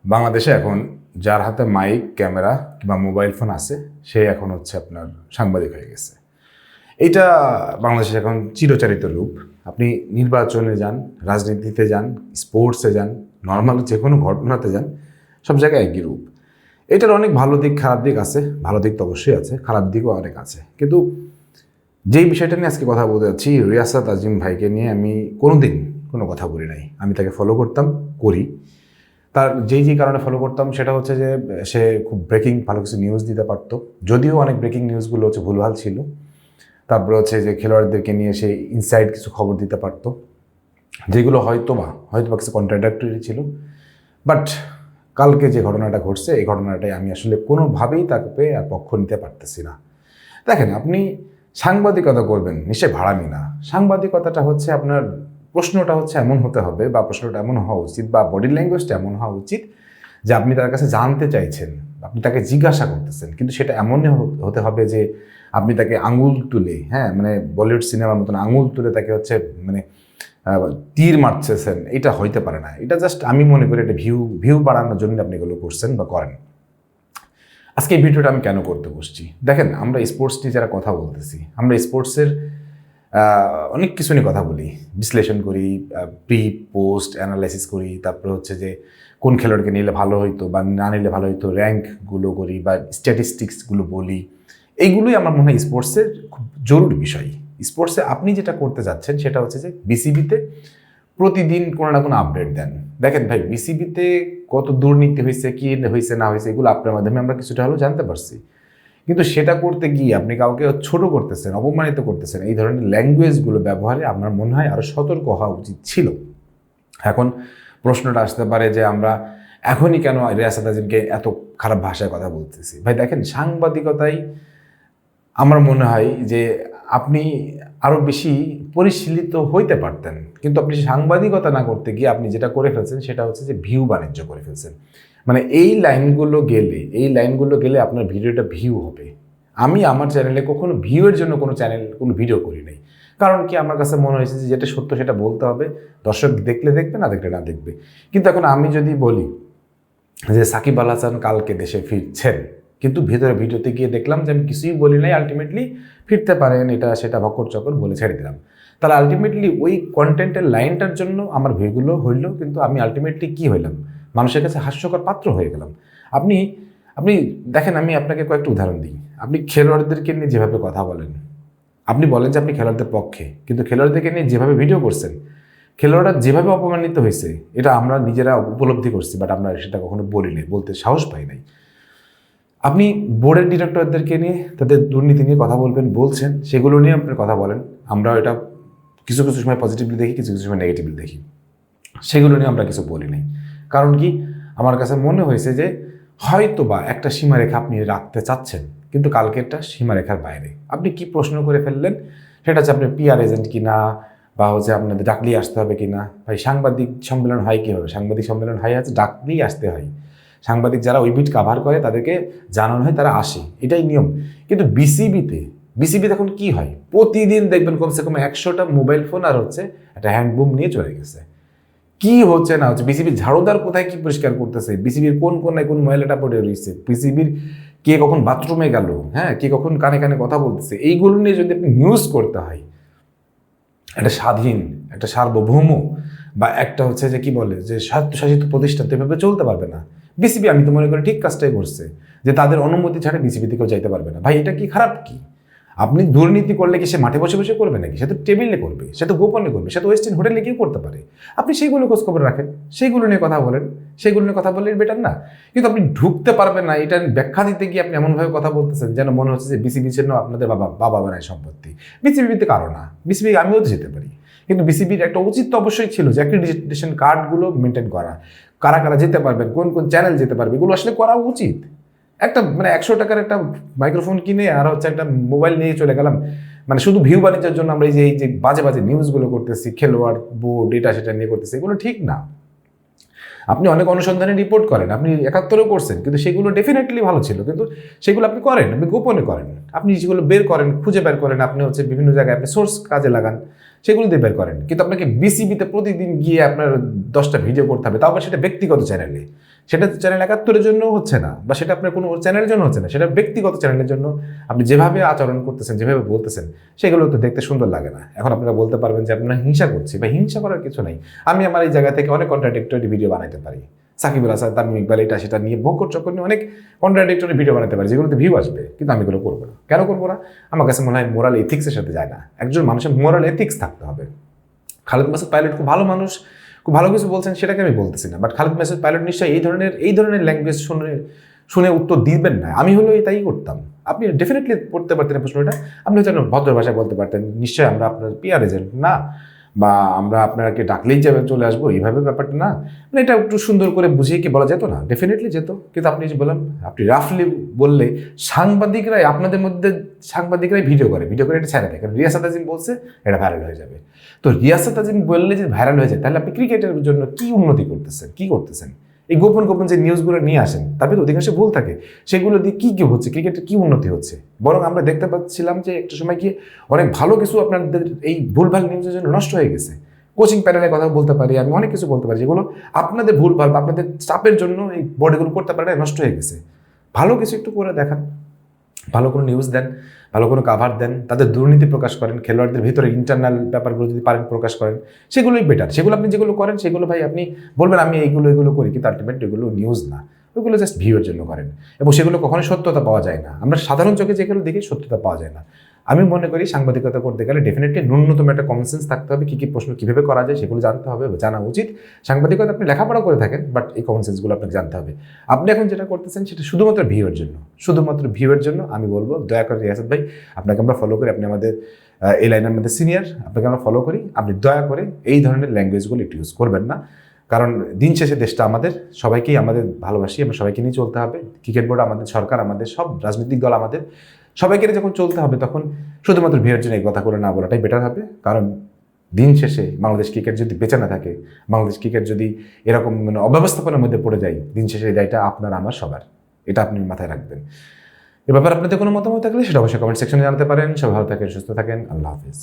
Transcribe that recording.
বাংলাদেশে এখন যার হাতে মাইক, ক্যামেরা কিংবা মোবাইল ফোন আছে সে এখন হচ্ছে আপনার সাংবাদিক হয়ে গেছে। এটা বাংলাদেশের এখন চিরচারিত রূপ। আপনি নির্বাচনে যান, রাজনীতিতে যান, স্পোর্টসে যান, নর্মাল যে কোনো ঘটনাতে যান, সব জায়গায় একই রূপ। এটার অনেক ভালো দিক, খারাপ দিক আছে। ভালো দিক তো অবশ্যই আছে, খারাপ দিকও অনেক আছে। কিন্তু যেই বিষয়টা নিয়ে আজকে কথা বলতে যাচ্ছি, রিয়াসাত আজিম ভাইকে নিয়ে আমি কোনোদিন কোনো কথা বলি নাই। আমি তাকে ফলো করতাম, করি। তার যেই কারণে ফলো করতাম সেটা হচ্ছে যে সে খুব ব্রেকিং ভালো কিছু নিউজ দিতে পারতো, যদিও অনেক ব্রেকিং নিউজগুলো হচ্ছে ভুলভাল ছিল। তারপরে হচ্ছে যে খেলোয়াড়দেরকে নিয়ে সে ইনসাইড কিছু খবর দিতে পারতো, যেগুলো হয়তোবা কিছু কন্ট্রাডিক্টরি ছিল। বাট কালকে যে ঘটনাটা ঘটছে, এই ঘটনাটাই আমি আসলে কোনোভাবেই তাকে আর পক্ষ নিতে পারতেছি না। দেখেন, আপনি সাংবাদিকতা করবেন, নিশ্চয়ই ভাড়ামি না। সাংবাদিকতাটা হচ্ছে আপনার প্রশ্নটা হচ্ছে এমন হতে হবে, বা প্রশ্নটা এমন হওয়া উচিত, বা বডি ল্যাঙ্গুয়েজটা এমন হওয়া উচিত যে আপনি তার কাছে জানতে চাইছেন, আপনি তাকে জিজ্ঞাসা করতেছেন। কিন্তু সেটা এমনই হতে হবে যে আপনি তাকে আঙুল তুলে, মানে বলিউড সিনেমার মতন আঙুল তুলে তাকে হচ্ছে মানে তীর মারতেছেন, এটা হইতে পারে না। এটা জাস্ট আমি মনে করি এটা ভিউ বাড়ানোর জন্য আপনি এগুলো করছেন বা করেন। আজকে এই ভিডিওটা আমি কেন করতে বসছি, দেখেন, আমরা স্পোর্টস নিয়ে যারা কথা বলতেছি, আমরা স্পোর্টসের অনেক কিছু নিয়ে কথা বলি, বিশ্লেষণ করি, প্রি পোস্ট অ্যানালাইসিস করি, তারপরে হচ্ছে যে কোন খেলোয়াড়কে নিলে ভালো হইতো বা না নিলে ভালো হইতো, র্যাঙ্কগুলো করি বা স্ট্যাটিস্টিক্সগুলো বলি। এইগুলোই আমার মনে হয় স্পোর্টসের খুব জরুরি বিষয়। স্পোর্টসে আপনি যেটা করতে যাচ্ছেন সেটা হচ্ছে যে বিসিবিতে প্রতিদিন কোনো না কোনো আপডেট দেন। দেখেন ভাই, বিসিবিতে কত দুর্নীতি হয়েছে, কি হয়েছে না হয়েছে, এগুলো আপনার মাধ্যমে আমরা কিছুটা হলেও জানতে পারছি। কিন্তু সেটা করতে গিয়ে আপনি কাউকে ছোট করতেছেন, অপমানিত করতেছেন, এই ধরনের ল্যাঙ্গুয়েজগুলো ব্যবহারে আমার মনে হয় আরও সতর্ক হওয়া উচিত ছিল। এখন প্রশ্নটা আসতে পারে যে আমরা এখনই কেন রিয়াসাত আজিমকে এত খারাপ ভাষায় কথা বলতেছি। ভাই দেখেন, সাংবাদিকতায় আমার মনে হয় যে আপনি আরও বেশি পরিশীলিত হইতে পারতেন, কিন্তু আপনি সাংবাদিকতা না করতে গিয়ে আপনি যেটা করে ফেলছেন সেটা হচ্ছে যে ভিউ বাণিজ্য করে ফেলছেন। মানে এই লাইনগুলো গেলে আপনার ভিডিওটা ভিউ হবে। আমি আমার চ্যানেলে কখনো ভিউয়ের জন্য কোনো ভিডিও করি নাই। কারণ কি, আমার কাছে মনে হয়েছে যে যেটা সত্য সেটা বলতে হবে, দর্শক দেখলে দেখবে, না দেখলে না দেখবে। কিন্তু এখন আমি যদি বলি যে সাকিব আল হাসান কালকে দেশে ফিরছেন, কিন্তু ভেতরে ভিডিওতে গিয়ে দেখলাম যে আমি কিছুই বলি নাই, আলটিমেটলি ফিরতে পারেন এটা সেটা ভক্কর চক্কর বলে ছেড়ে দিলাম, তাহলে আলটিমেটলি ওই কন্টেন্টের লাইনটার জন্য আমার ভিউগুলো হইল, কিন্তু আমি আলটিমেটলি কী হইলাম, মানুষের কাছে হাস্যকর পাত্র হয়ে গেলাম। আপনি আপনি দেখেন, আমি আপনাকে কয়েকটা উদাহরণ দিই। আপনি খেলোয়াড়দেরকে নিয়ে যেভাবে কথা বলেন, আপনি বলেন যে আপনি খেলোয়াড়দের পক্ষে, কিন্তু খেলোয়াড়দেরকে নিয়ে যেভাবে ভিডিও করছেন, খেলোয়াড়রা যেভাবে অপমানিত হয়েছে এটা আমরা নিজেরা উপলব্ধি করছি, বাট আমরা সেটা কখনো বলি নাই, বলতে সাহস পাই নাই। আপনি বোর্ডের ডিরেক্টরদেরকে নিয়ে তাদের দুর্নীতি নিয়ে কথা বলছেন, সেগুলো নিয়ে আপনি কথা বলেন। আমরাও এটা কিছু কিছু সময় পজিটিভলি দেখি, কিছু কিছু সময় নেগেটিভলি দেখি, সেগুলো নিয়ে আমরা কিছু বলি নাই। কারণ কি, আমার কাছে মনে হয়েছে যে হয়তো বা একটা সীমারেখা আপনি রাখতে চাচ্ছেন, কিন্তু কালকে একটা সীমারেখার বাইরে আপনি কি প্রশ্ন করে ফেললেন, সেটা হচ্ছে আপনি পিআর এজেন্ট কিনা, বা হচ্ছে আপনাদের ডাকলেই আসতে হবে কিনা। ভাই, সাংবাদিক সম্মেলন হয় কীভাবে? সাংবাদিক সম্মেলন হয় আছে ডাকলেই আসতে হয়। সাংবাদিক যারা ওই বিট কাভার করে তাদেরকে জানানো হয়, তারা আসে, এটাই নিয়ম। কিন্তু বিসিবিতে এখন কি হয়, প্রতিদিন দেখবেন কমসে কম 100টা মোবাইল ফোন আর হচ্ছে একটা হ্যান্ডবুম নিয়ে চলে গেছে। কি হচ্ছে না হচ্ছে, বিসিবির ঝাড়ুদার কোথায় কি পরিষ্কার করতেছে, বিসিবির কোন কোনায় কোন ময়লাটা পড়ে রয়েছে, বিসিবির কে কখন বাথরুমে গেল, কে কখন কানে কানে কথা বলতেছে, এইগুলো নিয়ে যদি আপনি নিউজ করতে হয়, একটা স্বাধীন, একটা সার্বভৌম, বা একটা হচ্ছে যে কি বলে যে স্বায়ত্তশাসিত প্রতিষ্ঠান, তো এভাবে চলতে পারবে না। বিসিবি আমি তো মনে করি ঠিক কাজটাই করছে, যে তাদের অনুমতি ছাড়া বিসিবি থেকেও যাইতে পারবে না। ভাই, এটা কি খারাপ? কি আপনি দুর্নীতি করলে কি সে মাঠে বসে বসে করবে নাকি? সে তো টেবিলে করবে, সে তো গোপনে করবে, সে তো ওয়েস্টার্ন হোটেলে গিয়ে করতে পারে। আপনি সেইগুলো খোঁজখবর রাখেন, সেইগুলো নিয়ে কথা বলেন, সেইগুলো নিয়ে কথা বললে বেটার না? কিন্তু আপনি ঢুকতে পারবেন না, এটা ব্যাখ্যা দিতে গিয়ে আপনি এমনভাবে কথা বলতেছেন যেন মনে হচ্ছে যে বিসিবি জন্য আপনাদের বাবা বানায় সম্পত্তি। বিসিবিতে কারো না, বিসিবি আমিও যেতে পারি, কিন্তু বিসিবির একটা উচিত তো অবশ্যই ছিল যে অ্যাক্রিডিটেশন কার্ডগুলো মেনটেন করা, কারা কারা যেতে পারবেন, কোন কোন চ্যানেল যেতে পারবে, এগুলো আসলে করা উচিত। একটা 100 টাকার একটা মাইক্রোফোন কিনে আর হচ্ছে একটা মোবাইল নিয়ে চলে গেলাম, শুধু ভিউ বাণিজ্যের জন্য আমরা এই যে বাজে বাজে নিউজগুলো করতেছি, খেলোয়াড় বোর্ড এটা সেটা নিয়ে করতেছি, এগুলো ঠিক না। আপনি অনেক অনুসন্ধানে রিপোর্ট করেন, আপনি 71ও করছেন, কিন্তু সেগুলো ডেফিনেটলি ভালো ছিল, কিন্তু সেগুলো আপনি করেন, আপনি গোপনে করেন, আপনি যেগুলো বের করেন, খুঁজে বের করেন, আপনি হচ্ছে বিভিন্ন জায়গায় আপনি সোর্স কাজে লাগান, সেগুলো দিয়ে বের করেন। কিন্তু আপনাকে বিসিবিতে প্রতিদিন গিয়ে আপনার 10টা ভিডিও করতে হবে, তাও আবার সেটা ব্যক্তিগত চ্যানেলে, সেটা চ্যানেল 71-এর জন্য হচ্ছে না, বা সেটা আপনার কোনো চ্যানেলের জন্য হচ্ছে না, সেটা ব্যক্তিগত চ্যানেলের জন্য আপনি যেভাবে আচরণ করতেছেন, যেভাবে বলতেছেন, সেগুলো তো দেখতে সুন্দর লাগে না। এখন আপনারা বলতে পারবেন যে আপনারা হিংসা করছি, বা হিংসা করার কিছু নাই। আমি আমার এই জায়গা থেকে অনেক কন্ট্রাডিক্টরি ভিডিও বানাতে পারি, সাকিব আল হাসান, তামিম ইকবাল, এটা সেটা নিয়ে বকর চক্কর নিয়ে অনেক কন্ট্রাডিক্টরি ভিডিও বানাতে পারি, যেগুলোতে ভিউ আসবে, কিন্তু আমি এগুলো করবো না। কেন করবো না? আমার কাছে মনে হয় মোরাল এথিক্সের সাথে যায় না। একজন মানুষের মোরাল এথিক্স থাকতে হবে। খালেদ মাসুদ পাইলট খুব ভালো মানুষ, খুব ভালো কিছু বলছেন, সেটাকে আমি বলতেছি না, বাট খালেদ মাসুদ পাইলট নিশ্চয়ই এই ধরনের ল্যাঙ্গুয়েজ শুনে উত্তর দিবেন না। আমি হলেও তাই করতাম। আপনি ডেফিনেটলি পড়তে পারতেন প্রশ্নটা, আপনি হয়তো ভদ্র ভাষায় বলতে পারতেন, নিশ্চয়ই আমরা আপনার পিআর এজেন্ট না, বা আমরা আপনাকে ডাকলেই যাবে চলে আসবো, এইভাবে ব্যাপারটা না। মানে এটা একটু সুন্দর করে বুঝিয়ে কি বলা যেত না? ডেফিনেটলি যেত। কিন্তু আপনি যে বললাম, আপনি রাফলি বললে আপনাদের মধ্যে সাংবাদিকরাই ভিডিও করে এটা ছেড়ে দেয়, কারণ রিয়াসাত আজিম বলছে এটা ভাইরাল হয়ে যাবে। তো রিয়াসাত আজিম বললে যে ভাইরাল হয়ে যায়, তাহলে আপনি ক্রিকেটের জন্য কি উন্নতি করতেছেন, কি করতেছেন? এই গোপন গোপন যে নিউজগুলো নিয়ে আসেন, তারপরে অধিকাংশ ভুল থাকে, সেগুলো দিয়ে কি হচ্ছে, ক্রিকেটের কি উন্নতি হচ্ছে? বরং আমরা দেখতে পাচ্ছিলাম যে একটা সময় গিয়ে অনেক ভালো কিছু আপনাদের এই ভুলভাল নিউজের জন্য নষ্ট হয়ে গেছে। কোচিং প্যানেলের কথা বলতে পারি, আমি অনেক কিছু বলতে পারি, যেগুলো আপনাদের ভুলভাল বা আপনাদের চাপের জন্য এই বডিগুলো করতে পারে নষ্ট হয়ে গেছে। ভালো কিছু একটু করে দেখান, ভালো কোনো নিউজ দেন, ভালো কোনো কাভার দেন, তাদের দুর্নীতি প্রকাশ করেন, খেলোয়াড়দের ভিতরে ইন্টারনাল ব্যাপারগুলো যদি পারেন প্রকাশ করেন, সেগুলোই বেটার। সেগুলো আপনি যেগুলো করেন সেগুলো ভাই আপনি বলবেন আমি এগুলো করি, কিন্তু আলটিমেটলি এগুলো নিউজ না, ওইগুলো জাস্ট ভিউয়ের জন্য করেন, এবং সেগুলো কখনোই সত্যতা পাওয়া যায় না। আমরা সাধারণ চোখে যেগুলো দেখি সত্যতা পাওয়া যায় না। আমি মনে করি সাংবাদিকতা করতে গেলে ডেফিনেটলি ন্যূনতম একটা কমন সেন্স থাকতে হবে, কী প্রশ্ন কীভাবে করা যায় সেগুলো জানতে হবে, জানা উচিত। সাংবাদিকতা আপনি লেখাপড়া করে থাকেন, বাট এই কমন সেন্সগুলো আপনাকে জানতে হবে। আপনি এখন যেটা করতেছেন সেটা শুধুমাত্র ভিউয়ের জন্য আমি বলবো, দয়া করে রিয়াসাত ভাই, আপনাকে আমরা ফলো করি, আপনি আমাদের এই লাইনের মধ্যে সিনিয়র, আপনাকে আমরা ফলো করি, আপনি দয়া করে এই ধরনের ল্যাঙ্গুয়েজগুলো একটু ইউজ করবেন না। কারণ দিন শেষে দেশটা আমাদের, সবাইকেই আমাদের ভালোবাসি, আমরা সবাইকে নিয়ে চলতে হবে। ক্রিকেট বোর্ড আমাদের, সরকার আমাদের, সব রাজনৈতিক দল আমাদের, সবাইকে যখন চলতে হবে, তখন শুধুমাত্র ভিউয়ের জন্য এই কথা করে না বলাটাই বেটার হবে। কারণ দিন শেষে বাংলাদেশ ক্রিকেট যদি বেঁচে না থাকে, বাংলাদেশ ক্রিকেট যদি এরকম অব্যবস্থাপনার মধ্যে পড়ে যায়, দিন শেষে এই দায়টা আপনার আমার সবার, এটা আপনি মাথায় রাখবেন। এ ব্যাপারে আপনাদের কোনো মতামত থাকলে সেটা অবশ্যই কমেন্ট সেকশনে জানাতে পারেন। সবাই ভালো থাকেন, সুস্থ থাকেন, আল্লাহ হাফিজ।